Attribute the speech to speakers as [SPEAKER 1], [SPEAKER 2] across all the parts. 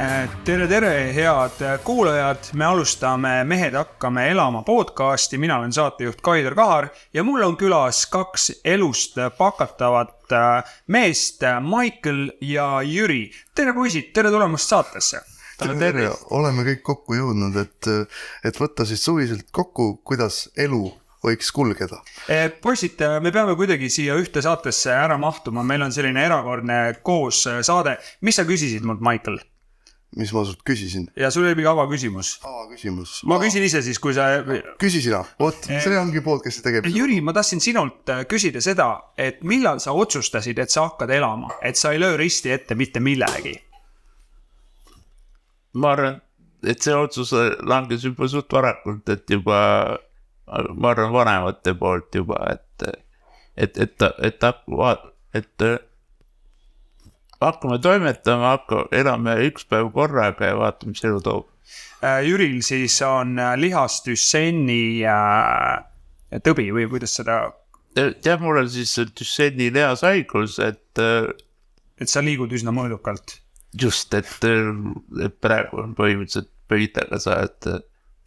[SPEAKER 1] Tere, head kuulajad, me alustame Mehed hakkame elama podcasti, mina olen saatejuht Kaidar Kahar ja mul on külas kaks elust pakatavat meest, Michael ja Jüri. Tere poisid, tere tulemast saatesse.
[SPEAKER 2] Tere, oleme kõik kokku jõudnud, et võtta siis suviselt kokku, kuidas elu võiks kulgeda.
[SPEAKER 1] Poisid, me peame kuidagi siia ühte saatesse ära mahtuma, meil on selline erakordne koos saade. Mis sa küsisid mult, Michael?
[SPEAKER 2] Mis ma sult küsisin?
[SPEAKER 1] Ja sul oli avaküsimus.
[SPEAKER 2] Avaküsimus.
[SPEAKER 1] Ma küsin ise siis, kui sa...
[SPEAKER 2] Küsi sina, see ongi podcasti tegemine.
[SPEAKER 1] Jüri, ma tahtsin sinult küsida seda, et millal sa otsustasid, et sa hakkad elama, et sa ei löö risti ette mitte millegi?
[SPEAKER 3] Ma arvan, et see otsus langes juba suht varakult, et juba, ma arvan, vanemate poolt juba, et hakkame toimetama, elame üks päev korraga ja vaatame, mis elu toob.
[SPEAKER 1] Jüril siis on lihasdüssenni tõbi või kuidas seda...
[SPEAKER 3] Ja mul on siis düssenni lihashaigus, et
[SPEAKER 1] sa liigud üsna mõõdukalt.
[SPEAKER 3] Just, et praegu on põhimõtteliselt pöidega saad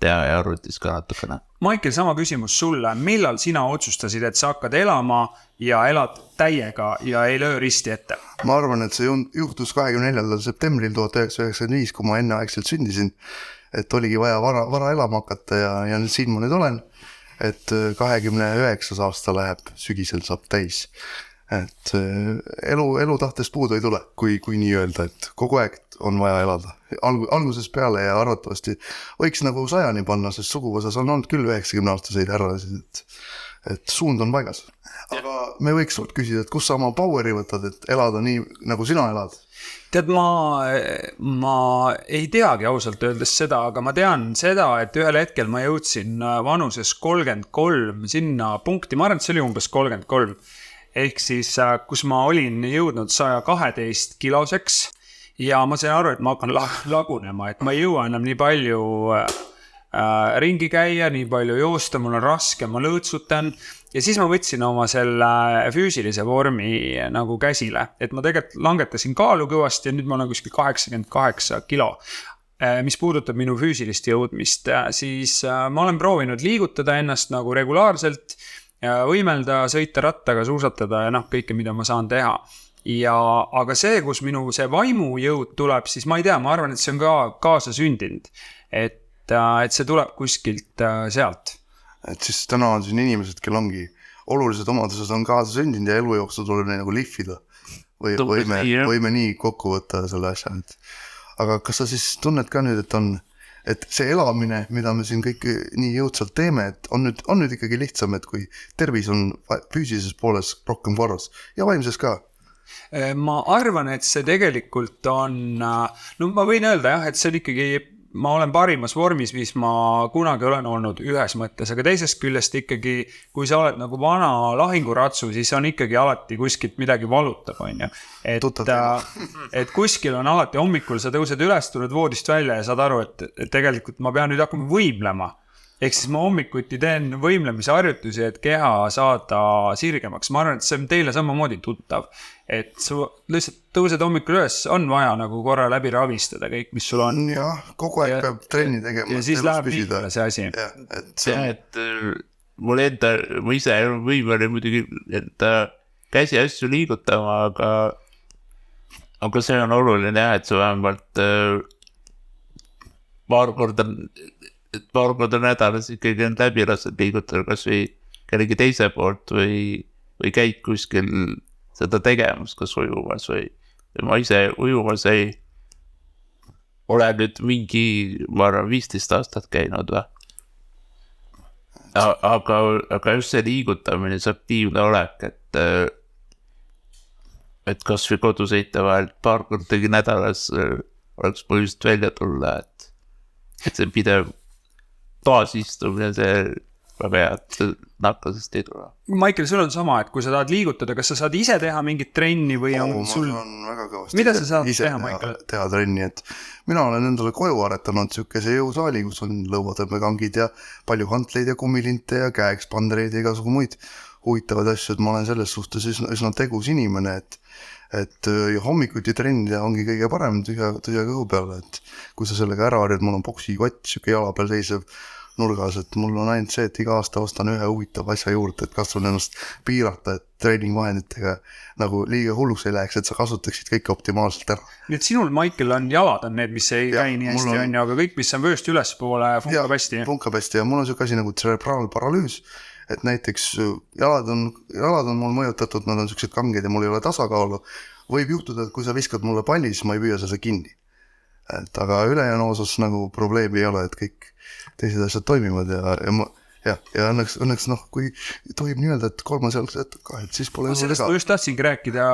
[SPEAKER 3] teha ja arvutis ka natukene.
[SPEAKER 1] Michael, sama küsimus sulle. Millal sina otsustasid, et sa hakkad elama ja elad täiega ja ei löö risti ette?
[SPEAKER 2] Ma arvan, et see juhtus 24. septembril 1995, kui ma enneaegselt sündisin, et oligi vaja vara elama hakata ja siin ma nüüd olen, et 29 aasta läheb, sügisel saab täis. Et elu tahtest puudu ei tule, kui nii öelda, et kogu aeg on vaja elada alguses peale ja arvatavasti võiks nagu 100 panna, sest suguvõsas on olnud küll 90 aastaseid härrasid, et suund on paigas. Aga me võiks sult küsida, et kus sa oma poweri võtad, et elada nii, nagu sina elad?
[SPEAKER 1] Tead, ma ei teagi ausalt öeldes seda, aga ma tean seda, et ühel hetkel ma jõudsin vanuses 33 sinna punkti, ma arvan, et see oli umbes 33, ehk siis kus ma olin jõudnud 112 kiloseks ja ma sain aru, et ma hakkan lagunema, et ma ei jõua enam nii palju ringi käia, nii palju joosta, mul on raske, ma lõõtsutan ja siis ma võtsin oma selle füüsilise vormi nagu käsile, et ma tegelikult langetasin kaalu kõvasti ja nüüd ma olen kuskil 88 kilo. Mis puudutab minu füüsilist jõudmist, siis ma olen proovinud liigutada ennast nagu regulaarselt, võimelda, sõita rattaga, suusatada ja kõike, mida ma saan teha. Aga see, kus minu see vaimujõud tuleb, siis ma ei tea, ma arvan, et see on ka kaasa sündinud. Et see tuleb kuskilt sealt.
[SPEAKER 2] Et siis täna on siin inimesed, kel ongi olulised omadused on kaasa sündinud ja elu jooksul tuleb neid nagu lihvida. Võime nii kokku võtta selle asja. Aga kas sa siis tunned ka nüüd, et see elamine, mida me siin kõik nii jõudsalt teeme, et on nüüd ikkagi lihtsam, et kui tervis on füüsilises pooles rohkem korras ja vaimses ka?
[SPEAKER 1] Ma arvan, et see tegelikult on, ma võin öelda jah, et see on ikkagi, ma olen parimas vormis, mis ma kunagi olen olnud ühes mõttes, aga teisest küljest ikkagi, kui sa oled nagu vana lahinguratsu, siis on ikkagi alati kuskilt midagi valutab, on ju. Et kuskil on alati hommikul, sa tõused üles, tuled voodist välja ja saad aru, et tegelikult ma pean nüüd hakkama võimlema. Ehk siis ma hommikuti teen võimlemise harjutusi, et keha saada sirgemaks. Ma arvan, et see on teile samamoodi tuttav. Et sa lihtsalt tõused hommikul üles, on vaja nagu korra läbi ravistada kõik, mis sul on.
[SPEAKER 2] Jah, kogu aeg peab trenni tegema.
[SPEAKER 1] Ja siis läheb liikule see asi.
[SPEAKER 3] Et mul enda, ma ise võimel muidugi käsi asju liigutama, aga see on oluline jah, et sa vähemalt paar korda nädalas ikkagi on läbirased liigutada kas või kellegi teise poolt või käid kuskil seda tegemas, kas ujumas või ma ise ujumas ei ole nüüd mingi, ma arvan, 15 aastat käinud või. Aga just see liigutamine, see aktiivne olek, et kas või kodusõite vahel paar kordagi nädalas oleks põhjust välja tulla, et see pidev taasistumine, see väga hea, et nakkasest ei tule.
[SPEAKER 1] Michael, sul on sama, et kui sa tahad liigutada, kas sa saad ise teha mingit trenni või on sul...
[SPEAKER 2] väga kõvasti.
[SPEAKER 1] Mida sa saad teha, Michael?
[SPEAKER 2] Teha trenni, et mina olen endale koju aretanud sükese jõusaali, kus on lõuvatõmbekangid ja palju hantleid ja kummilinte ja käekspandereid ja igasugu muid huvitavad asju, et ma olen selles suhtes üsna tegus inimene, et ja hommikuti trennida ongi kõige parem tühja kõhu peale, et kui sa sellega ära harjad, mul on poksikott, siuke jala peal seisev nurgas, et mul on ainult see, et iga aasta ostan ühe huvitav asja juurde, et katsun ennast piirata, et treeningvahenditega nagu liiga hulluks ei läheks, et sa kasutaksid kõike optimaalselt ära.
[SPEAKER 1] Nii et sinul, Michael, on jalad on need, mis ei käi nii hästi, on ju, aga kõik, mis on vööst ülespoole, funkab hästi.
[SPEAKER 2] Funkab hästi ja mul on siuke asi nagu tserebraalparalüüs, et näiteks jalad on mul mõjutatud, nad on siuksed kanged ja mul ei ole tasakaalu. Võib juhtuda, et kui sa viskad mulle palli, siis ma ei püüa seda kinni. Et aga ülejäänu osas nagu probleemi ei ole, et kõik teised asjad toimivad ja õnneks noh, kui tohib nii öelda, et kolmas jalg ka, et siis pole
[SPEAKER 1] sellest ma just tahtsingi rääkida,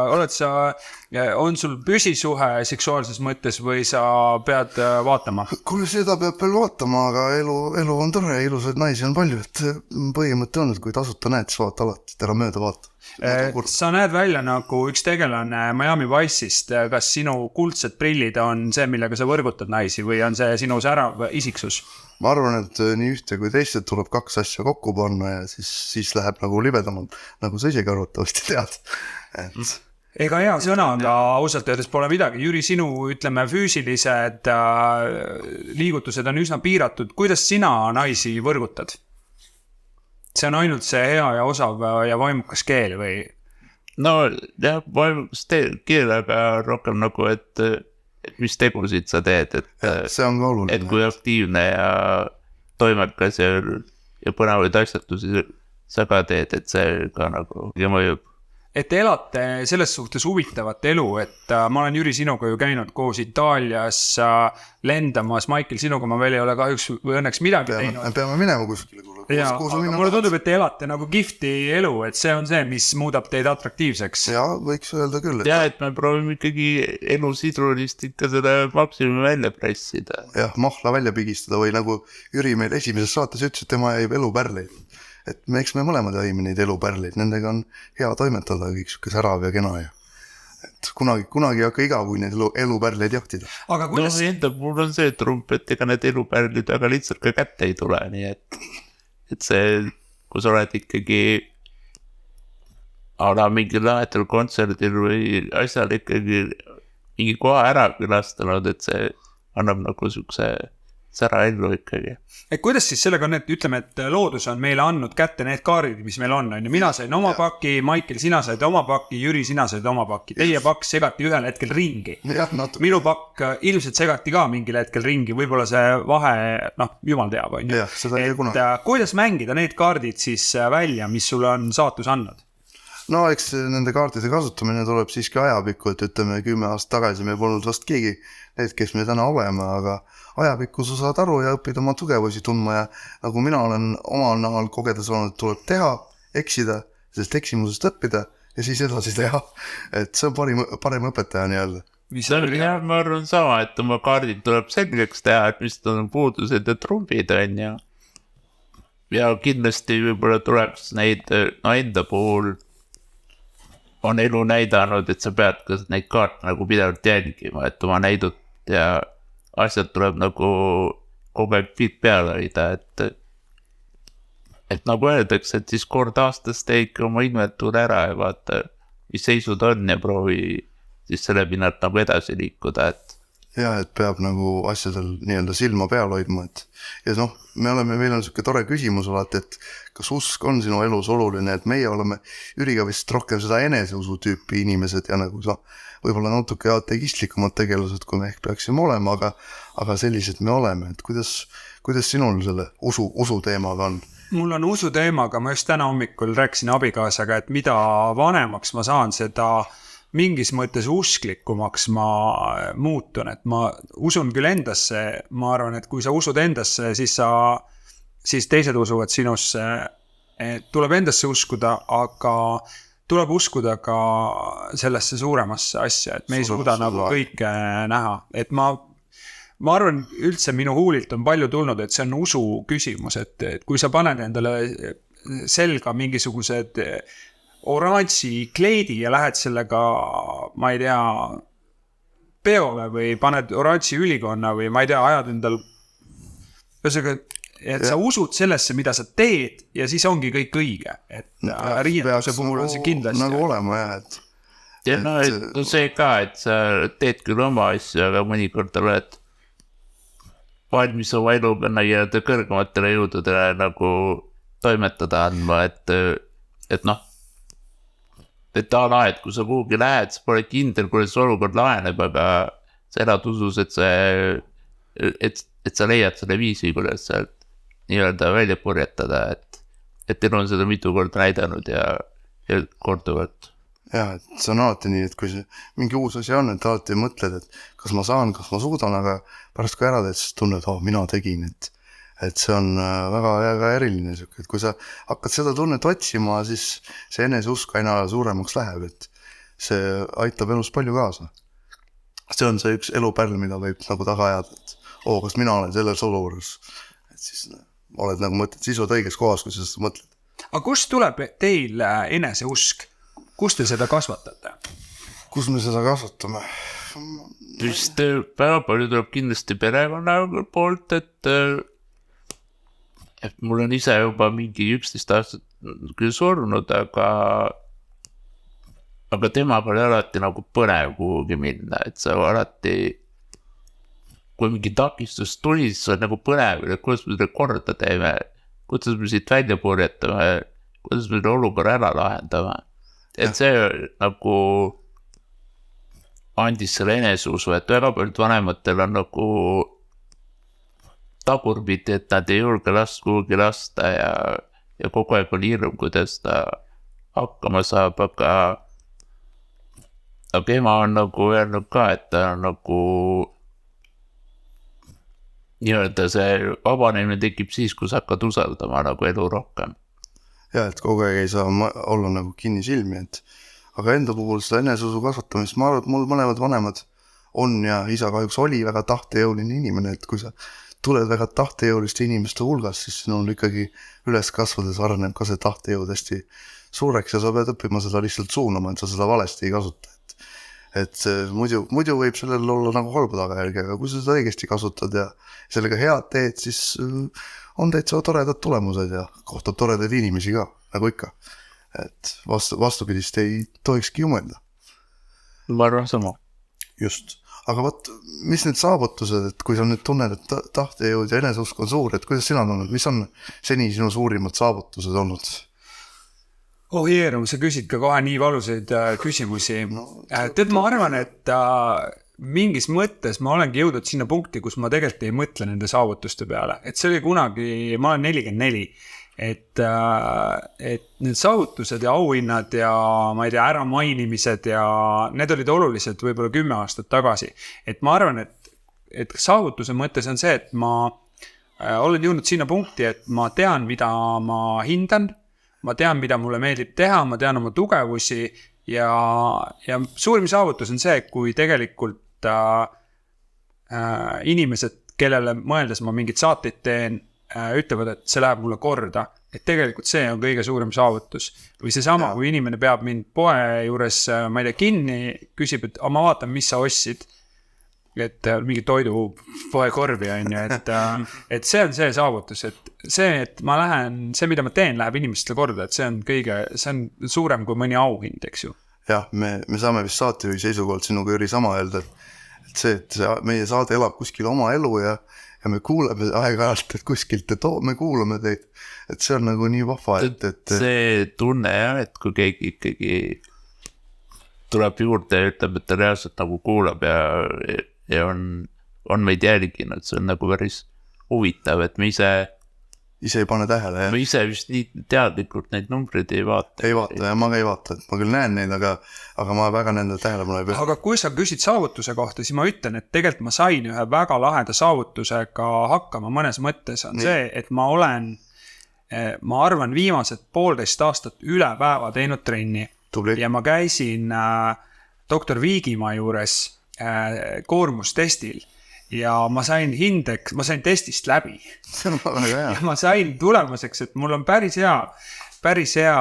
[SPEAKER 1] on sul püsisuhe seksuaalses mõttes või sa pead vaatama?
[SPEAKER 2] Kuule, seda peab veel vaatama, aga elu on tore ja ilusaid naisi on palju, et põhimõte on, et kui tasuta näed, siis vaata alati, et ära mööda vaata.
[SPEAKER 1] Sa näed välja nagu üks tegelane Miami Vice'ist, kas sinu kuldsed prillid on see, millega sa võrgutad naisi või on see sinu särav isiksus?
[SPEAKER 2] Ma arvan, et nii ühte kui teised tuleb kaks asja kokku panna ja siis läheb nagu libedamalt, nagu sa isegi arvatavasti tead.
[SPEAKER 1] Ega hea sõna, aga ausalt öeldes pole midagi. Jüri, sinu, ütleme, füüsilised liigutused on üsna piiratud. Kuidas sina naisi võrgutad? See on ainult see hea ja osav ja vaimukas keel või?
[SPEAKER 3] No jah, vaimukas keel, aga rohkem nagu, et mis tegusid sa teed,
[SPEAKER 2] see on ka oluline.
[SPEAKER 3] Et kui aktiivne ja toimekas ja põnevaid asjatusi sa ka teed, et see ka nagu ja mõjub.
[SPEAKER 1] Et elate selles suhtes huvitavat elu, et ma olen Jüri sinuga ju käinud koos Itaalias lendamas, Michael sinuga ma veel ei ole kahjuks või õnneks midagi teinud.
[SPEAKER 2] Peame minema kuskile.
[SPEAKER 1] Mulle tundub, et te elate nagu kihvti elu, et see on see, mis muudab teid atraktiivseks.
[SPEAKER 2] Ja, võiks öelda küll.
[SPEAKER 3] Ja, et me proovime ikkagi elu sidrulist ikka seda maksimumi välja pressida.
[SPEAKER 2] Jah, mahla välja pigistada või nagu Jüri meil esimeses saates ütles, et tema jäi elupärleid. Et eks me mõlemad jäime neid elupärleid, nendega on hea toimetada kõik siuke särav ja kena ja et kunagi hakka iga kui neid elupärleid jahtida.
[SPEAKER 1] Aga kuidas...
[SPEAKER 3] No enda mul on see trump, et ega need elupärlid aga lihtsalt ka kätte ei tule, nii et see, kui sa oled ikkagi mingil lahetal kontserdil või asjal ikkagi mingi koha ära külastanud, et see annab nagu siukse sära ellu ikkagi.
[SPEAKER 1] Et kuidas siis sellega on, et ütleme, et loodus on meile andnud kätte need kaardid, mis meil on. Mina sain oma paki, Michael, sina said oma paki, Jüri, sina said oma paki. Teie pakk segati ühel hetkel ringi. Minu pakk ilmselt segati ka mingil hetkel ringi, võib-olla see vahe, jumal teab, on ju. Kuidas mängida need kaardid siis välja, mis sulle on saatus andnud?
[SPEAKER 2] No eks nende kaartide kasutamine tuleb siiski ajapikku, et ütleme 10 aastat tagasi me polnud vast keegi need, kes me täna oleme, aga ajapikku sa saad aru ja õppida oma tugevusi tundma ja nagu mina olen oma nahal kogedes olnud, tuleb teha, eksida, sest eksimusest õppida ja siis edasi teha. Et see on parem õpetaja nii-öelda.
[SPEAKER 3] Ma arvan sama, et oma kaardid tuleb selgeks teha, et mis on puudused ja trumbid on ja kindlasti võib-olla tuleks neid enda puhul on elu näidanud, et sa pead ka neid kaarte nagu pidevalt jälgima, et oma näidud ja asjad tuleb nagu kogu aeg fit peale hoida, et nagu öeldakse, et siis kord aastas teegi oma inventuur ära ja vaata, mis seisud on ja proovi siis selle pinnalt nagu edasi liikuda, et
[SPEAKER 2] ja, et peab nagu asjadel nii-öelda silma peal hoidma, et ja meil on siuke tore küsimus alati, et kas usk on sinu elus oluline, et meie oleme Jüriga vist rohkem seda eneseusu tüüpi inimesed ja nagu võib-olla natuke ateistlikumad tegelased, kui me ehk peaksime olema, aga sellised me oleme, et kuidas sinul selle usu teemaga on?
[SPEAKER 1] Mul on usu teemaga, ma just täna hommikul rääkisin abikaasaga, et mida vanemaks ma saan, seda mingis mõttes usklikumaks ma muutun, et ma usun küll endasse, ma arvan, et kui sa usud endasse, siis teised usuvad sinusse, tuleb endasse uskuda, aga tuleb uskuda ka sellesse suuremasse asja, et me ei suuda nagu kõike näha, et ma arvan, üldse minu huulilt on palju tulnud, et see on usu küsimus, et kui sa paned endale selga mingisugused oranži kleidi ja lähed sellega, ma ei tea, peole või paned oranži ülikonna või ma ei tea, ajad endal et sa usud sellesse, mida sa teed ja siis ongi kõik õige, et riienduse puhul on see kindlasti
[SPEAKER 2] nagu olema jah,
[SPEAKER 3] ja no see ka, et sa teed küll oma asju, aga mõnikord oled valmis oma eluga nii-öelda kõrgematele jõududele nagu toimetada andma, et noh, et et kui sa kuhugi lähed, sa pole kindel, kuidas olukord laheneb, aga sa elad usus, et sa leiad selle viisi, kuidas sealt nii-öelda välja purjetada, et teil on seda mitu korda näidanud ja korduvalt.
[SPEAKER 2] Jah, et see on alati nii, et kui see mingi uus asi on, et alati mõtled, et kas ma saan, kas ma suudan, aga pärast kui ära teed, siis tunned, mina tegin, et see on väga, väga eriline, et kui sa hakkad seda tunnet otsima, siis see eneseusk aina suuremaks läheb, et see aitab elus palju kaasa. See on see üks elupärl, mida võib nagu taga ajada, et kas mina olen selles olukorras, et siis oled nagu mõtled, siis oled õiges kohas, kui sa seda mõtled.
[SPEAKER 1] Aga kust tuleb teil eneseusk? Kus te seda kasvatate?
[SPEAKER 2] Kus me seda kasvatame?
[SPEAKER 3] Vist väga palju tuleb kindlasti perekonna poolt, et mul on ise juba mingi 11 aastat küll surnud, aga temaga oli alati nagu põnev kuhugi minna, et sa alati, kui mingi takistus tuli, siis on nagu põnev, et kuidas me seda korda teeme, kuidas me siit välja purjetame, kuidas me seda olukorra ära lahendame. Et see nagu andis selle eneseusu, et väga paljud vanematel on nagu tagurpidi, et nad ei julge last kuhugi lasta ja kogu aeg oli hirm, kuidas ta hakkama saab, aga ema on nagu öelnud ka, et ta on nagu nii-öelda see vabanemine tekib siis, kui sa hakkad usaldama nagu elu rohkem.
[SPEAKER 2] Ja, et kogu aeg ei saa olla nagu kinni silmi, aga enda puhul seda eneseusu kasvatamist, ma arvan, et mul mõlemad vanemad on ja isa kahjuks oli väga tahtejõuline inimene, et kui sa tuled väga tahtejõuliste inimeste hulgas, siis sinul ikkagi üles kasvades areneb ka see tahtejõud hästi suureks ja sa pead õppima seda lihtsalt suunama, et sa seda valesti ei kasuta. Et muidu võib sellel olla nagu halba tagajärgi, aga kui sa seda õigesti kasutad ja sellega head teed, siis on täitsa toredad tulemused ja kohtad toredaid inimesi ka, nagu ikka. Et vastupidist ei tohikski jumelda.
[SPEAKER 3] Ma arvan sama.
[SPEAKER 2] Just. Aga mis need saavutused, et kui sa nüüd tunned, et tahtejõud ja eneseusk on suur, et kuidas sina tunned, mis on seni sinu suurimad saavutused olnud?
[SPEAKER 1] Jeerum, sa küsid ka kohe nii valuseid küsimusi. Tead, ma arvan, et mingis mõttes ma olengi jõudnud sinna punkti, kus ma tegelikult ei mõtle nende saavutuste peale. Et see oli kunagi, ma olen 44, et need saavutused ja auhinnad ja ma ei tea, äramainimised ja need olid olulised võib-olla 10 aastat tagasi. Et ma arvan, et saavutuse mõttes on see, et ma olen jõudnud sinna punkti, et ma tean, mida ma hindan, ma tean, mida mulle meeldib teha, ma tean oma tugevusi ja suurim saavutus on see, kui tegelikult inimesed, kellele mõeldes ma mingit saateid teen, ütlevad, et see läheb mulle korda. Et tegelikult see on kõige suurem saavutus. Või see sama, kui inimene peab mind poe juures, ma ei tea, kinni, küsib, et ma vaatan, mis sa ostsid. Et mingi toidu poe korvi on ju, et see on see saavutus, et ma lähen, see mida ma teen läheb inimestele korda, et see on suurem kui mõni auhind, eks ju.
[SPEAKER 2] Jah, me saame vist saatejuhi seisukohalt sinuga Jüri sama öelda, et see meie saade elab kuskil oma elu ja me kuuleme aeg-ajalt, et kuskilt, me kuulame teid, et see on nagu nii vahva, et
[SPEAKER 3] see tunne jah, et kui keegi ikkagi tuleb juurde ja ütleb, et ta reaalselt nagu kuulab ja on meid jälginud, see on nagu päris huvitav, et me ise
[SPEAKER 2] ei pane tähele, jah.
[SPEAKER 3] Me ise vist nii teadlikult neid numbreid ei vaata.
[SPEAKER 2] Ei vaata, ja ma ka ei vaata, et ma küll näen neid, aga ma väga nende tähelepanu ei pea.
[SPEAKER 1] Aga kui sa küsid saavutuse kohta, siis ma ütlen, et tegelikult ma sain ühe väga laheda saavutusega hakkama mõnes mõttes on see, et ma arvan viimased 1,5 aastat üle päeva teinud trenni.
[SPEAKER 2] Tubli.
[SPEAKER 1] Ja ma käisin doktor Viigimaa juures koormustestil ja ma sain testist läbi.
[SPEAKER 2] See on väga hea.
[SPEAKER 1] Ja ma sain tulemuseks, et mul on päris hea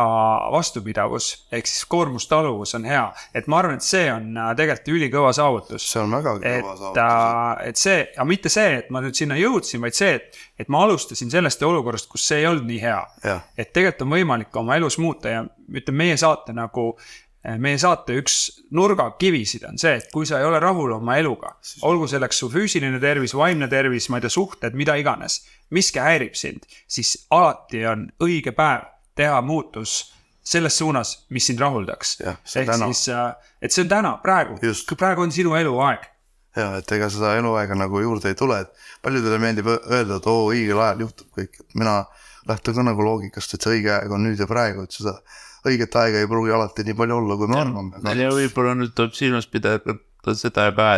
[SPEAKER 1] vastupidavus, ehk siis koormustaluvus on hea. Et ma arvan, et see on tegelikult ülikõva saavutus.
[SPEAKER 2] See on väga kõva saavutus.
[SPEAKER 1] Et see, ja mitte see, et ma nüüd sinna jõudsin, vaid see, et ma alustasin sellest olukorrast, kus see ei olnud nii hea.
[SPEAKER 2] Ja.
[SPEAKER 1] Et tegelikult on võimalik oma elus muuta ja ütleme, meie saate nagu meie saate üks nurgakivisid on see, et kui sa ei ole rahul oma eluga, olgu selleks su füüsiline tervis, vaimne tervis, ma ei tea, suhted, mida iganes, miski häirib sind, siis alati on õige päev teha muutus selles suunas, mis sind rahuldaks. Ehk siis, et see on täna, praegu on sinu eluaeg.
[SPEAKER 2] Ja, et ega seda eluaega nagu juurde ei tule, et paljudele meeldib öelda, et õigel ajal juhtub kõik, et mina lähtun ka nagu loogikast, et see õige aeg on nüüd ja praegu, et seda õiget aega ei pruugi alati nii palju olla, kui me arvame.
[SPEAKER 3] Ja võib-olla nüüd tuleb silmas pidada seda ka,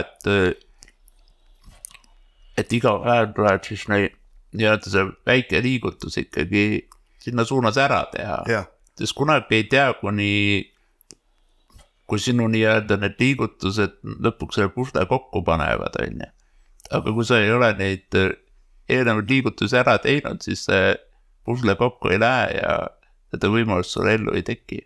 [SPEAKER 3] et iga päev tuleb siis nii-öelda see väike liigutus ikkagi sinna suunas ära teha. Sest kunagi ei tea, kui sinu nii-öelda need liigutused lõpuks selle pusle kokku panevad, on. Aga kui sa ei ole neid eelnevaid liigutusi ära teinud, siis see pusle kokku ei lähe ja seda võimalust sulle ellu ei teki.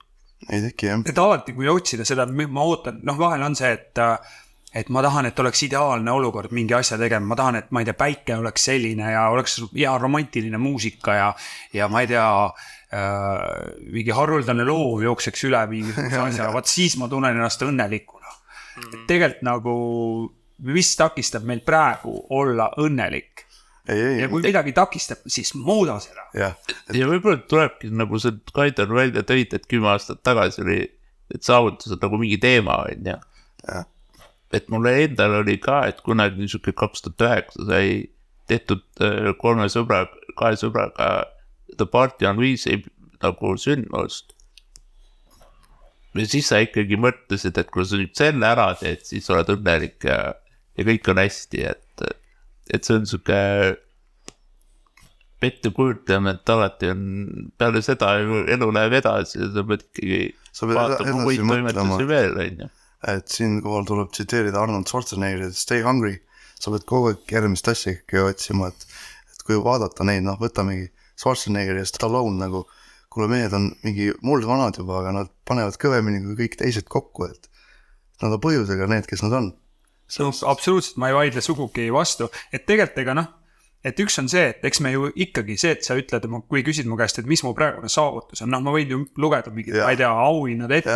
[SPEAKER 2] Ei teki, jah.
[SPEAKER 1] Et alati, kui otsida seda, ma ootan, vahel on see, et ma tahan, et oleks ideaalne olukord mingi asja tegema, ma tahan, et ma ei tea, päike oleks selline ja oleks hea romantiline muusika ja ma ei tea, mingi haruldane loov jookseks üle mingi asja, vaat siis ma tunnen ennast õnnelikuna. Tegelikult nagu, mis takistab meil praegu olla õnnelik? Ja kui midagi takistab, siis muuda seda.
[SPEAKER 3] Ja võib-olla tulebki nagu see Kaidar välja tõid, et 10 aastat tagasi oli, et saavutused nagu mingi teema on ja. Et mulle endal oli ka, et kunagi niisugune 2009 sai tehtud 2 sõbraga The Party on Viisi nagu sündmust. Ja siis sa ikkagi mõtlesid, et kui sa nüüd selle ära teed, siis oled õnnelik ja kõik on hästi, et see on niisugune pette kujutlema, et alati on peale seda elu läheb edasi ja sa pead ikkagi vaatama muid toimetusi veel, on ju.
[SPEAKER 2] Et siin kohal tuleb tsiteerida Arnold Schwarzenegger, Stay hungry, sa pead kogu aeg järgmist asja ikkagi otsima, et kui vaadata neid, võtamegi Schwarzenegger ja Stallone nagu, kuule mehed on mingi muldvanad juba, aga nad panevad kõvemini kui kõik teised kokku, et nad on põhjusega need, kes nad on.
[SPEAKER 1] Absoluutselt, ma ei vaidle sugugi vastu, et tegelikult et üks on see, et eks me ju ikkagi see, et sa ütled, kui küsid mu käest, et mis mu praegune saavutus on, ma võin ju lugeda mingid, ma ei tea, auhinnad ette,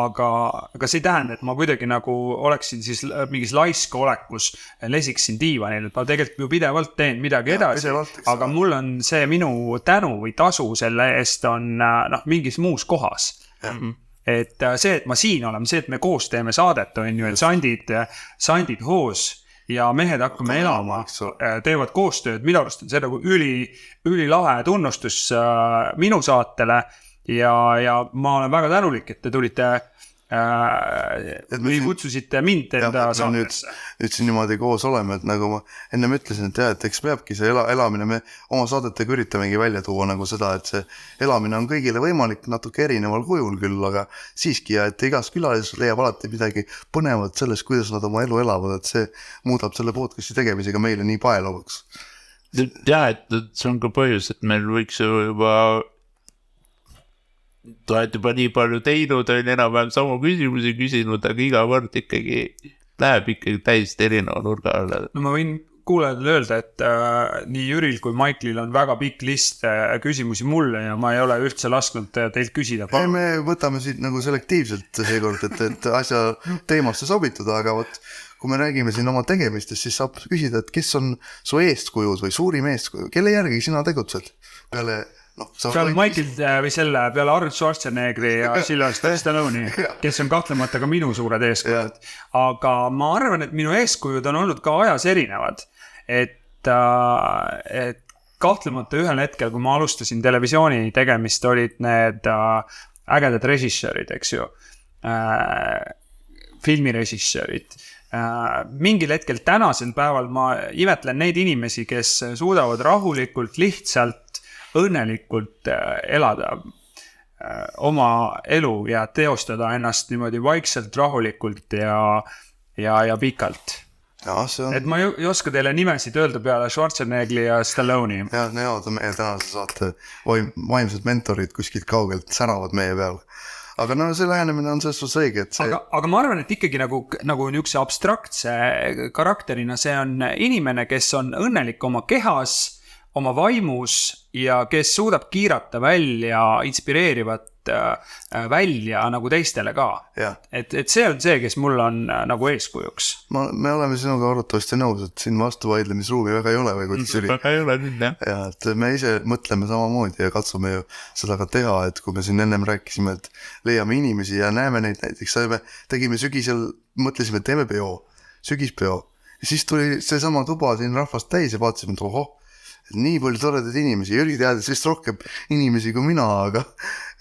[SPEAKER 1] aga see ei tähenda, et ma kuidagi nagu oleksin siis mingis laiska olekus, lesiksin diivanil, et ma tegelikult ju pidevalt teen midagi edasi, aga mul on see minu tänu või tasu selle eest on mingis muus kohas. Et see, et ma siin olen, see, et me koos teeme saadet, on ju, et sandid hoos ja mehed hakkame elama, teevad koostööd, minu arust on see nagu ülilahe tunnustus minu saatele ja ma olen väga tänulik, et te tulite või kutsusite mind enda saatesse.
[SPEAKER 2] Nüüd siin niimoodi koos oleme, et nagu ma ennem ütlesin, et eks peabki see elamine, me oma saadetega üritamegi välja tuua nagu seda, et see elamine on kõigile võimalik natuke erineval kujul küll, aga siiski ja et igas külalises leiab alati midagi põnevat sellest, kuidas nad oma elu elavad, et see muudab selle podcasti tegemisega meile nii paelovaks.
[SPEAKER 3] Ja, et see on ka põhjus, et meil võiks juba ta oled juba nii palju teinud, on enam-vähem samu küsimusi küsinud, aga iga kord ikkagi läheb ikkagi täiesti erineva nurga alla.
[SPEAKER 1] No ma võin kuulajale öelda, et nii Jüril kui Maiklil on väga pikk list küsimusi mulle ja ma ei ole üldse lasknud teilt küsida.
[SPEAKER 2] Me võtame siit nagu selektiivselt seekord, et asja teemasse sobituda, aga kui me räägime siin oma tegemistest, siis saab küsida, et kes on su eestkujud või suurim eestkuju, kelle järgi sina tegutsed peale
[SPEAKER 1] Michael või selle peale Arnold Schwarzeneggeri ja Sylvester Stallone'i, kes on kahtlemata ka minu suured eeskujud. Aga ma arvan, et minu eeskujud on olnud ka ajas erinevad. Et kahtlemata ühel hetkel, kui ma alustasin televisiooni tegemist, olid need ägedad režissöörid, eks ju. Filmirežissöörid. Mingil hetkel tänasel päeval ma imetlen neid inimesi, kes suudavad rahulikult, lihtsalt õnnelikult elada oma elu ja teostada ennast niimoodi vaikselt, rahulikult ja pikalt. Et ma ei oska teile nimesid öelda peale Schwarzeneggeri ja Stallone'i.
[SPEAKER 2] Ja, nemad on meie tänase saate vaimsed mentorid kuskilt kaugelt säravad meie peal. Aga see lähenemine on selles suhtes õige, et see...
[SPEAKER 1] Aga ma arvan, et ikkagi nagu niisuguse abstraktse karakterina see on inimene, kes on õnnelik oma kehas, oma vaimus ja kes suudab kiirata välja inspireerivat välja nagu teistele ka. Et see on see, kes mul on nagu eeskujuks.
[SPEAKER 2] Me oleme sinuga arvatavasti nõus, et siin vastu vaidlemisruumi väga ei ole või kuidas oli?
[SPEAKER 3] Väga ei ole küll, jah.
[SPEAKER 2] Ja, et me ise mõtleme samamoodi ja katsume ju seda ka teha, et kui me siin ennem rääkisime, et leiame inimesi ja näeme neid näiteks, tegime sügisel, mõtlesime, et teeme peo, sügispeo. Ja siis tuli seesama tuba siin rahvast täis ja vaatasime, et ohoh, nii palju toredaid inimesi, Jüri teadis vist rohkem inimesi kui mina, aga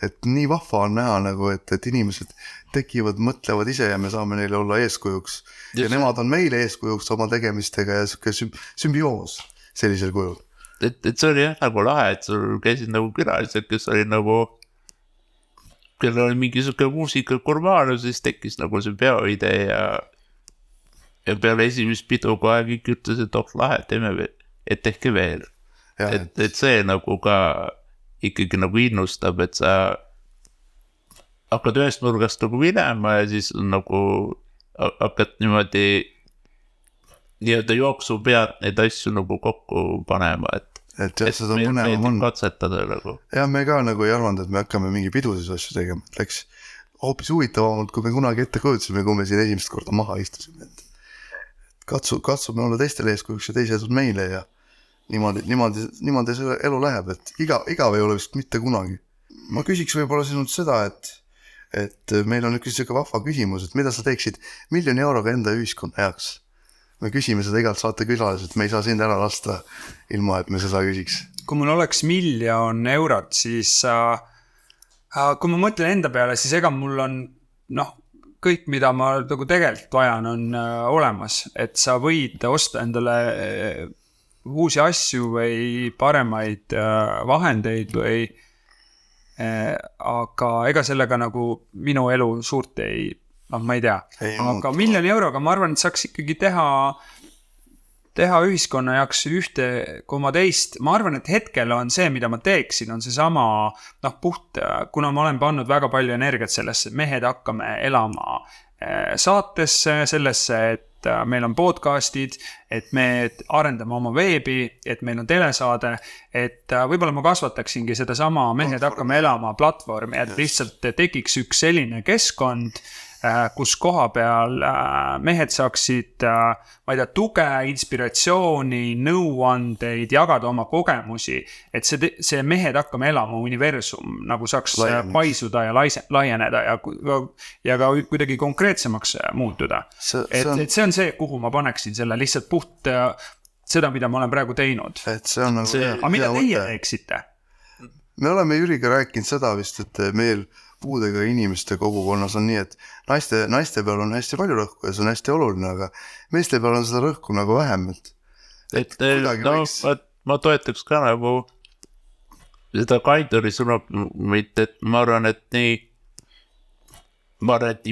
[SPEAKER 2] et nii vahva on näha nagu, et inimesed tekivad, mõtlevad ise ja me saame neile olla eeskujuks. Ja nemad on meile eeskujuks oma tegemistega ja sümbioos sellisel kujul.
[SPEAKER 3] Et see oli jah nagu lahe, et sul käisid nagu külalised, kes oli nagu, kellel oli mingi suke muusikakurmaanu, siis tekkis nagu see peoidee ja peale esimest pidu kohe kõik ütles, et lahe, teeme veel, et tehke veel. Et see nagu ka ikkagi nagu innustab, et sa hakkad ühest nurgast nagu minema ja siis nagu hakkad niimoodi nii-öelda jooksu pead neid asju nagu kokku panema, et
[SPEAKER 2] seda mõnema on
[SPEAKER 3] katsetada nagu.
[SPEAKER 2] Ja me ka nagu ei arvanud, et me hakkame mingi piduses asju tegema, et läks hoopis huvitavamalt, kui me kunagi ette kujutasime, kui me siin esimest korda maha istusime, et katsume olla teistele eeskujuks ja teised on meile ja niimoodi see elu läheb, et igav ei ole vist mitte kunagi. Ma küsiks võib-olla sinult seda, et meil on üks selline vahva küsimus, et mida sa teeksid 1 000 000 euroga enda ühiskonna heaks? Me küsime seda igalt saate külalised, me ei saa sind ära lasta ilma, et me seda küsiks.
[SPEAKER 1] Kui mul oleks 1 000 000 eurot, siis kui ma mõtlen enda peale, siis ega mul on kõik, mida ma nagu tegelikult vajan, on olemas, et sa võid osta endale uusi asju või paremaid vahendeid või aga ega sellega nagu minu elu suurt ma ei tea. Aga 1 000 000 euroga ma arvan, et saaks ikkagi teha ühiskonna jaoks 1,2. Ma arvan, et hetkel on see, mida ma teeksin, on see sama puht, kuna ma olen pannud väga palju energiat sellesse, mehed hakkame elama saatesse, sellesse, et meil on podcastid, et me arendame oma veebi, et meil on telesaade, et võib-olla ma kasvataksingi seda sama mehed hakkame elama platvormi, et lihtsalt tekiks üks selline keskkond, kus koha peal mehed saaksid, ma ei tea, tuge, inspiratsiooni, nõuandeid, jagada oma kogemusi, et see mehed hakkame elama universum nagu saaks paisuda ja laieneda ja ka kuidagi konkreetsemaks muutuda. Et see on see, kuhu ma paneksin selle lihtsalt puht seda, mida ma olen praegu teinud.
[SPEAKER 2] Et see on nagu
[SPEAKER 1] aga mida teie teeksite?
[SPEAKER 2] Me oleme Jüriga rääkinud seda vist, et meil puudega inimeste kogukonnas on nii, et naiste peal on hästi palju rõhku ja see on hästi oluline, aga meeste peal on seda rõhku nagu vähem.
[SPEAKER 3] Ma toetaks ka nagu seda Kaiduri sõnumit, et ma arvan, et nii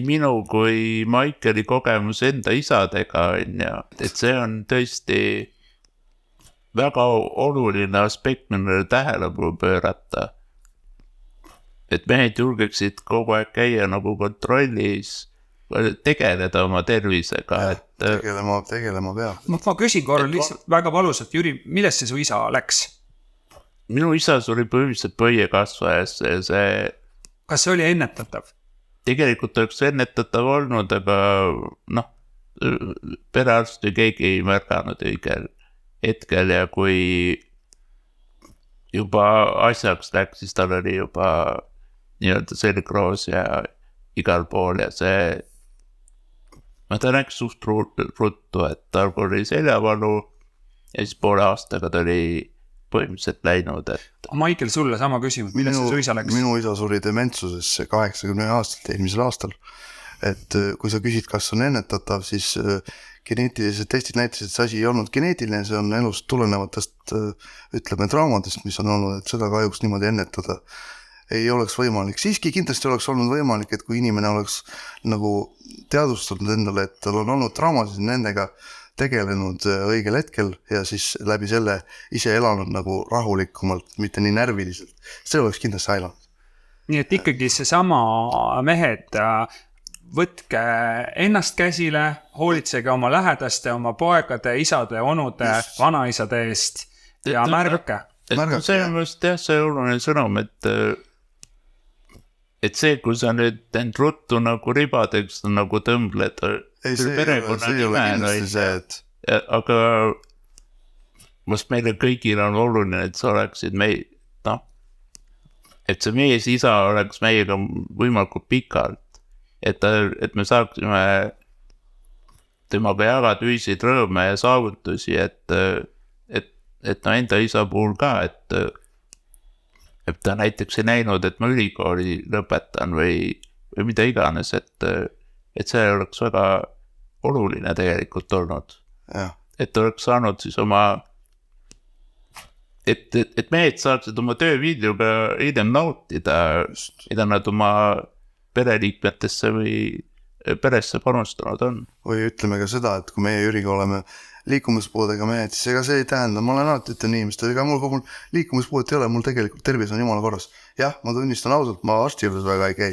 [SPEAKER 3] minu kui Maikeli kogemus enda isadega on ja, et see on tõesti väga oluline aspekt, millele tähelepanu pöörata. Et mehed julgeksid kogu aeg käia nagu kontrollis, tegeleda oma tervisega.
[SPEAKER 2] Tegelema peab.
[SPEAKER 1] Ma küsin korra lihtsalt väga valusalt, Jüri, millest su isa läks?
[SPEAKER 3] Minu isa suri põhimõtteliselt põiekasvajasse ja see...
[SPEAKER 1] Kas see oli ennetatav?
[SPEAKER 3] Tegelikult oleks ennetatav olnud, aga perearst või keegi ei märganud õigel hetkel ja kui juba asjaks läks, siis tal oli juba nii-öelda selgroos ja igal pool ja ta läks suht ruttu, et tal oli seljavalu ja siis poole aastaga ta oli põhimõtteliselt läinud, et...
[SPEAKER 1] Maikel, sulle sama küsimus, millest su isa läks?
[SPEAKER 2] Minu isa suri dementsusesse 80 aastat eelmisel aastal, et kui sa küsid, kas on ennetatav, siis geneetilised testid näitasid, et see asi ei olnud geneetiline, see on elust tulenevatest, ütleme, traumadest, mis on olnud, et seda kahjuks niimoodi ennetada ei oleks võimalik. Siiski kindlasti oleks olnud võimalik, et kui inimene oleks nagu teadvustanud endale, et tal on olnud traumasid, nendega tegelenud õigel hetkel ja siis läbi selle ise elanud nagu rahulikumalt, mitte nii närviliselt. See oleks kindlasti ailanud.
[SPEAKER 1] Nii et ikkagi see sama mehed, võtke ennast käsile, hoolitsege oma lähedaste, oma poegade, isade, onude, vanaisade eest ja märgake.
[SPEAKER 3] See on just jah, see oluline sõnum, et see, kui sa nüüd end ruttu nagu ribadeks nagu tõmbled perekonna nimel, aga vast meile kõigil on oluline, et sa oleksid et see mees isa oleks meiega võimalikult pikalt, et me saaksime temaga jagada ühiseid rõõme ja saavutusi, et enda isa puhul ka, et ta näiteks ei näinud, et ma ülikooli lõpetan või mida iganes, et see oleks väga oluline tegelikult olnud. Et oleks saanud siis et mehed saaksid oma tööviljuga hiljem nautida, mida nad oma pereliikmetesse või peresse panustanud on.
[SPEAKER 2] Või ütleme ka seda, et kui meie Jüriga oleme liikumispuudega mehed, siis ega see ei tähenda, ma olen alati ütlen inimestele, ega mul liikumispuudet ei ole, mul tegelikult tervis on jumala korras. Jah, ma tunnistan ausalt, ma arsti juures väga ei käi,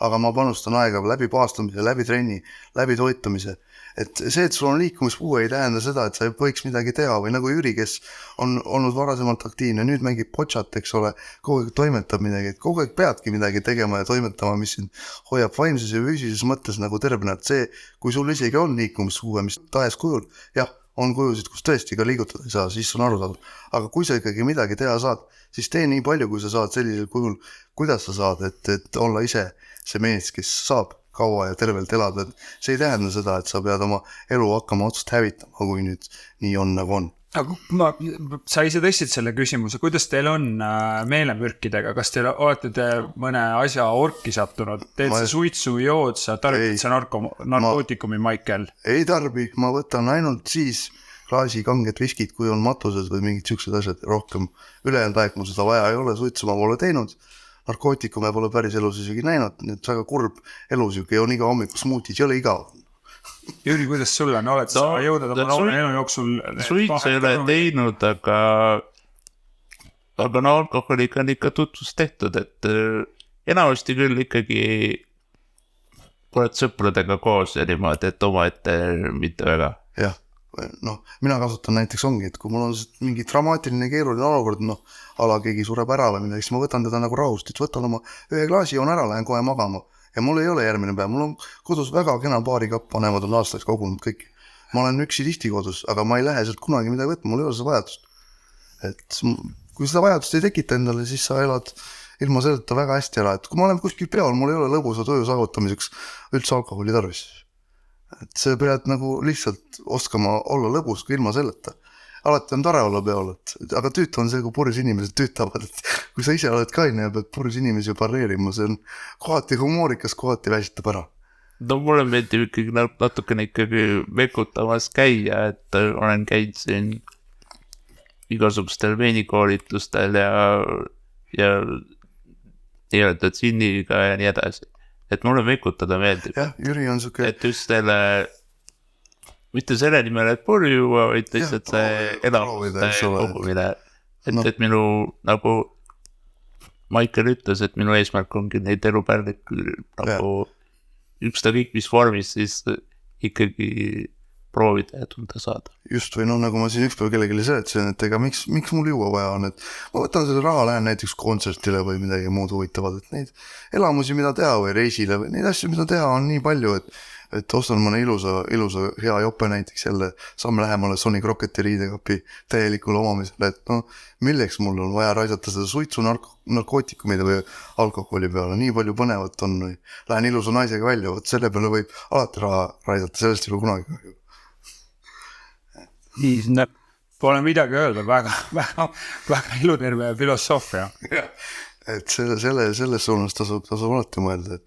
[SPEAKER 2] aga ma panustan aega läbi paastumise, läbi trenni, läbi toitumise. Et see, et sul on liikumispuue ei tähenda seda, et sa ei võiks midagi teha või nagu Jüri, kes on olnud varasemalt aktiivne, nüüd mängib potšat, eks ole, kogu aeg toimetab midagi, et kogu aeg peadki midagi tegema ja toimetama, mis sind hoiab vaimses ja füüsilises mõttes nagu tervena, et see, kui sul isegi on liikumispuue, mis tahes kujul, jah, on kujusid, kus tõesti ka liigutada ei saa, siis on arusaadav. Aga kui sa ikkagi midagi teha saad, siis tee nii palju, kui sa saad sellisel kujul, kuidas sa saad, et olla ise see mees, kes saab kaua ja tervelt elada. See ei tähenda seda, et sa pead oma elu hakkama otsast hävitama, kui nüüd nii on, nagu on.
[SPEAKER 1] Aga sa ise tõstsid selle küsimuse, kuidas teil on meelemürkidega, kas teil olete te mõne asja orki sattunud, teed sa suitsu, jood, sa tarbid sa narkootikumi, Michael?
[SPEAKER 2] Ei tarbi, ma võtan ainult siis klaasi kanget viskid, kui on matused või mingid siuksed asjad rohkem. Ülejäänud aeg mul seda vaja ei ole, suitsu ma pole teinud, narkootikume pole päris elus isegi näinud, nii et väga kurb elus ja on iga hommiku smuutis, ei ole igav.
[SPEAKER 1] Jüri, kuidas sulle on? Oled sa jõudnud oma elu jooksul?
[SPEAKER 3] Suits ei ole teinud, aga alkoholiga on ikka tutvus tehtud, et enamasti küll ikkagi oled sõpradega koos ja niimoodi, et oma ette mitte väga.
[SPEAKER 2] Jah, mina kasutan näiteks ongi, et kui mul on mingi dramaatiline keeruline olukord, ala keegi sureb ära või midagi, siis ma võtan teda nagu rahust, et võtan oma ühe klaasi, joon ära, lähen kohe magama. Ja mul ei ole järgmine päev, mul on kodus väga kena baarikapp, vanemad on aastaks kogunud kõik. Ma olen üksi tihti kodus, aga ma ei lähe sealt kunagi midagi võtma, mul ei ole seda vajadust. Et kui seda vajadust ei tekita endale, siis sa elad ilma selleta väga hästi ära. Et kui ma olen kuskil peol, mul ei ole lõbusa töö saavutamiseks üldse alkoholi tarvis. Et see pead nagu lihtsalt oskama olla lõbus kui ilma selleta. Alati on tore olla peol, aga tüütu on see, kui purjus inimesed tüütavad, et kui sa ise oled kaine ja pead purjus inimesi pareerima, see on kohati humoorikas, kohati väsitab ära.
[SPEAKER 3] Mulle meeldib ikkagi natukene vekutamas käia, et olen käinud siin igasugustel veinikoolitustel ja nii-öelda džinniga ja nii edasi. Et mulle vekutada meeldib.
[SPEAKER 2] Jah, Jüri on suke...
[SPEAKER 3] Et just mitte selle nimel, et purju, vaid lihtsalt see elamuste kogumine. Et minu, nagu Michael ütles, et minu eesmärk ongi neid elupärlik nagu ükskõik mis vormis, siis ikkagi proovida ja tunda saada.
[SPEAKER 2] Just või nagu ma siin ükspäev kellelegi seletasin, et ega miks mul juua vaja on, et ma võtan selle raha, lähen näiteks kontsertile või midagi muud huvitavad, et neid elamusi, mida teha või reisile või neid asju, mida teha on nii palju, et ostan mõne ilusa hea jope näiteks jälle samme lähemale Sonny Crocketi riidekapi täielikule omamisele, et milleks mul on vaja raisata seda suitsu narkootikumide või alkoholi peale, nii palju põnevat on või lähen ilusa naisega välja, võt selle peale võib alati raha raisata, sellest ei ole kunagi kahju.
[SPEAKER 1] Pole midagi öelda, väga iluterve filosoofia.
[SPEAKER 2] Et selles suunas tasub alati mõelda,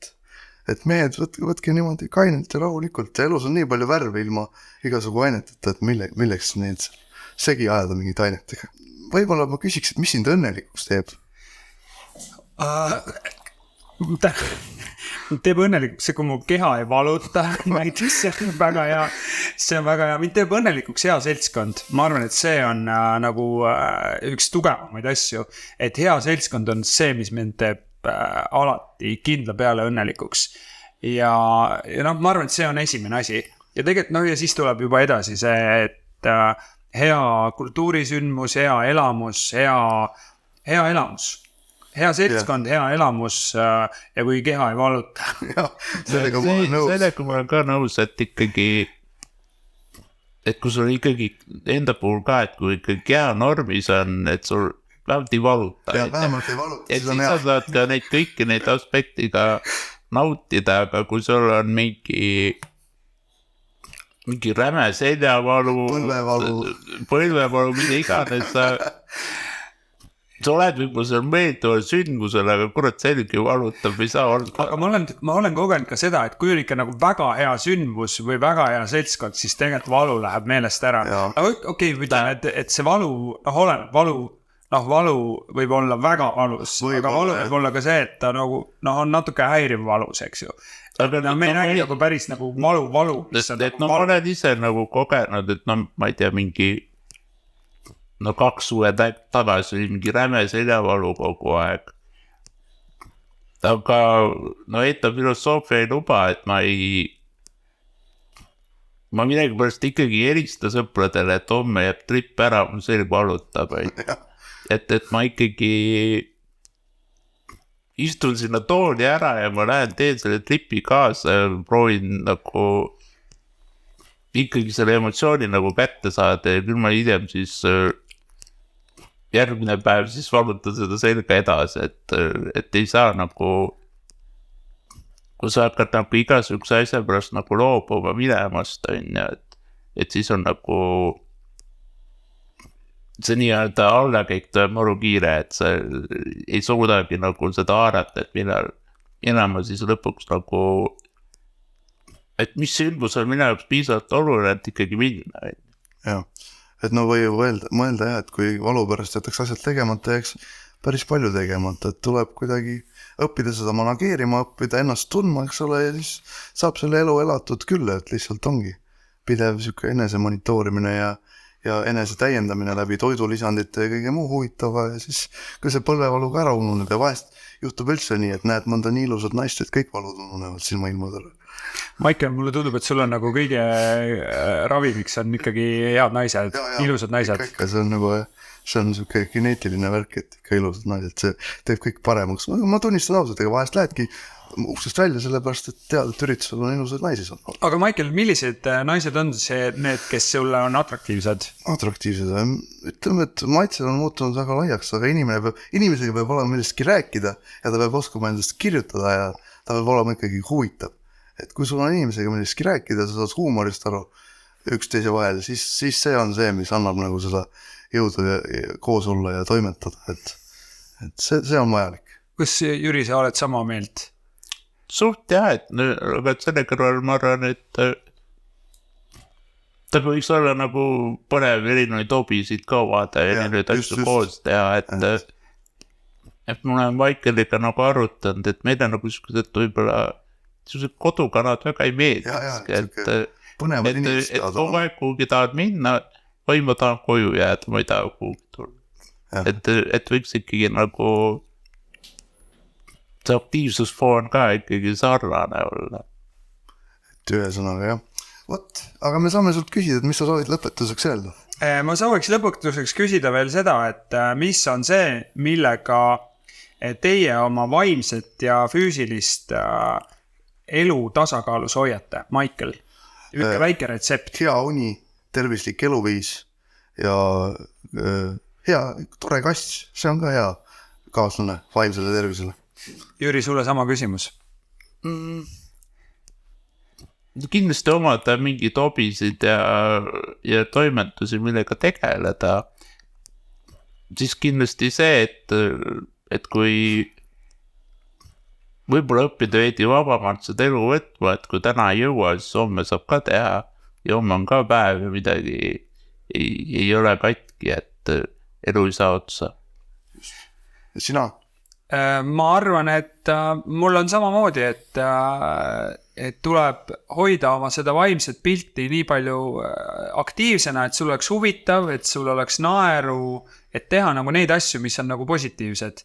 [SPEAKER 2] et mehed võtke niimoodi kainelt ja rahulikult ja elus on nii palju värve ilma igasugu aineteta, et milleks neid segi ajada mingit ainetega. Võib-olla ma küsiks, et mis sind õnnelikuks teeb?
[SPEAKER 1] Teeb õnnelikuks see, kui mu keha ei valuta näiteks, see on väga hea. Mind teeb õnnelikuks hea seltskond. Ma arvan, et see on nagu üks tugevamaid asju, et hea seltskond on see, mis mind teeb alati kindla peale õnnelikuks. Ja ma arvan, et see on esimene asi. Ja tegelikult, ja siis tuleb juba edasi see, et hea kultuurisündmus, hea elamus, hea elamus. Hea seltskond, hea elamus ja kui keha ei valuta.
[SPEAKER 2] jah, sellega ma olen nõus.
[SPEAKER 3] Sellega ma olen ka nõus, et ikkagi, et kui sul ikkagi enda puhul ka, et kui ikkagi keha normis on, et sul vähemalt ei valuta.
[SPEAKER 2] Ja vähemalt ei valuta,
[SPEAKER 3] siis on hea. Et sa saad ka neid kõiki neid aspektiga nautida, aga kui sul on mingi räme seljavalu, põlvevalu, mida iganes sa oled võib-olla seal meelduval sündmusel, aga kurat selgi valutab, ei saa olla.
[SPEAKER 1] Aga ma olen kogenud ka seda, et kui on ikka nagu väga hea sündmus või väga hea seltskond, siis tegelikult valu läheb meelest ära. Aga okei, et see valu, valu võib olla väga valus, aga valu võib olla ka see, et ta nagu, on natuke häiriv valus, eks ju. Aga me ei nägi nagu päris nagu valu.
[SPEAKER 3] Ma olen ise nagu kogenud, et ma ei tea, mingi 2 suve tagasi oli mingi räme seljavalu kogu aeg. Aga enda filosoofia ei luba, et ma midagi pärast ikkagi helista sõpradele, et homme jääb trip ära, mu selg valutab. Et ma ikkagi istun sinna tooli ära ja ma lähen teen selle tripi kaasa ja proovin nagu ikkagi selle emotsiooni nagu kätte saada ja küll ma hiljem siis järgmine päev siis valuta seda selga edasi, et ei saa nagu, kui sa hakkad nagu igasuguse asja pärast nagu loobuma minemast, et siis on nagu see nii-öelda allakäik tuleb maru kiire, et sa ei suudagi nagu seda haarata, et millal enam siis lõpuks nagu, et mis sündmus on minu jaoks piisavalt oluline, et ikkagi minna.
[SPEAKER 2] Jah. Et võib mõelda jah, et kui valu pärast jätaks asjad tegemata, eks päris palju tegemata, et tuleb kuidagi õppida seda manageerima, õppida ennast tundma, eks ole, ja siis saab selle elu elatud küll, et lihtsalt ongi pidev siuke enese monitoorimine ja enese täiendamine läbi toidulisandite ja kõige muu huvitava ja siis kui see põlvevalu ka ära ununeb ja vahest juhtub üldse nii, et näed mõnda nii ilusat naist, et kõik valud ununevad silma ilmadele.
[SPEAKER 1] Maicel, mulle tundub, et sul on nagu kõige ravimiks on ikkagi head naised, ilusad naised.
[SPEAKER 2] See on siuke geneetiline värk, et ikka ilusad naised, see teeb kõik paremaks. Ma tunnistan ausalt, ega vahest lähedki uksest välja sellepärast, et tead, et üritusel on ilusad naisi saanud.
[SPEAKER 1] Aga Maicel, millised naised on need, kes sulle on atraktiivsed?
[SPEAKER 2] Atraktiivsed, ütleme, et maitsel on muutunud väga laiaks, aga inimesega peab olema millestki rääkida ja ta peab oskama endast kirjutada ja ta peab olema ikkagi huvitav. Et kui sul on inimesega millestki rääkida, sa saad huumorist aru üksteise vahel, siis see on see, mis annab nagu seda jõudu koos olla ja toimetada, et see on vajalik.
[SPEAKER 1] Kas Jüri, sa oled sama meelt?
[SPEAKER 3] Suht jah, aga selle kõrval ma arvan, et ta võiks olla nagu põnev erinevaid hobisid ka vaada ja erinevaid asju koos teha, et mul on Maiceliga nagu arutanud, et meil on nagu sellised võib-olla sellised kodukanad väga ei meeldiski, et kogu aeg kuhugi tahad minna, või ma tahan koju jääda, ma ei taha kuhugi tulla. Et võiks ikkagi nagu see aktiivsusfoon ka ikkagi sarnane olla.
[SPEAKER 2] Et ühesõnaga jah. Vot, aga me saame sult küsida, et mis sa soovid lõpetuseks öelda?
[SPEAKER 1] Ma sooviks lõpetuseks küsida veel seda, et mis on see, millega teie oma vaimset ja füüsilist elu tasakaalus hoiate, Maicel? Üks väike retsept.
[SPEAKER 2] Hea uni, tervislik eluviis ja hea, tore kast, see on ka hea kaaslane vaimsele tervisele.
[SPEAKER 1] Jüri, sulle sama küsimus.
[SPEAKER 3] Kindlasti omada mingid hobisid ja toimetusi, millega tegeleda. Siis kindlasti see, et kui võib-olla õppida veidi vabamalt seda elu võtma, et kui täna ei jõua, siis homme saab ka teha ja homme on ka päev ja midagi ei ole katki, et elu ei saa otsa.
[SPEAKER 2] Sina?
[SPEAKER 1] Ma arvan, et mul on samamoodi, et tuleb hoida oma seda vaimset pilti nii palju aktiivsena, et sul oleks huvitav, et sul oleks naeru, et teha nagu neid asju, mis on nagu positiivsed.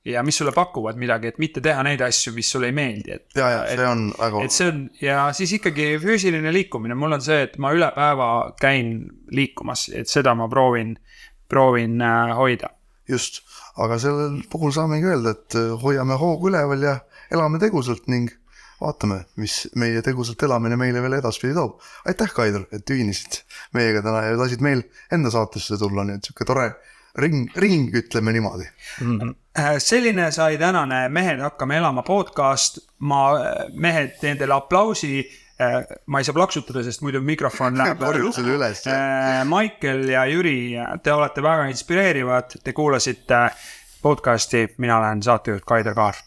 [SPEAKER 1] ja mis sulle pakuvad midagi, et mitte teha neid asju, mis sulle ei meeldi.
[SPEAKER 2] ja see on väga
[SPEAKER 1] et see on ja siis ikkagi füüsiline liikumine, mul on see, et ma üle päeva käin liikumas, et seda ma proovin hoida.
[SPEAKER 2] Just, aga sellel puhul saamegi öelda, et hoiame hoogu üleval ja elame tegusalt ning vaatame, mis meie tegusalt elamine meile veel edaspidi toob. Aitäh, Kaido, et ühinesid meiega täna ja lasid meil enda saatesse tulla, nii et siuke tore ring ütleme niimoodi.
[SPEAKER 1] Selline sai tänane Mehed hakkame elama podcast. Ma mehed teen teile aplausi. Ma ei saa plaksutada, sest muidu mikrofon läheb
[SPEAKER 2] Korjutusele üles.
[SPEAKER 1] Michael ja Jüri, te olete väga inspireerivad. Te kuulasite podcasti. Mina olen saatejuht Kaido Kaar.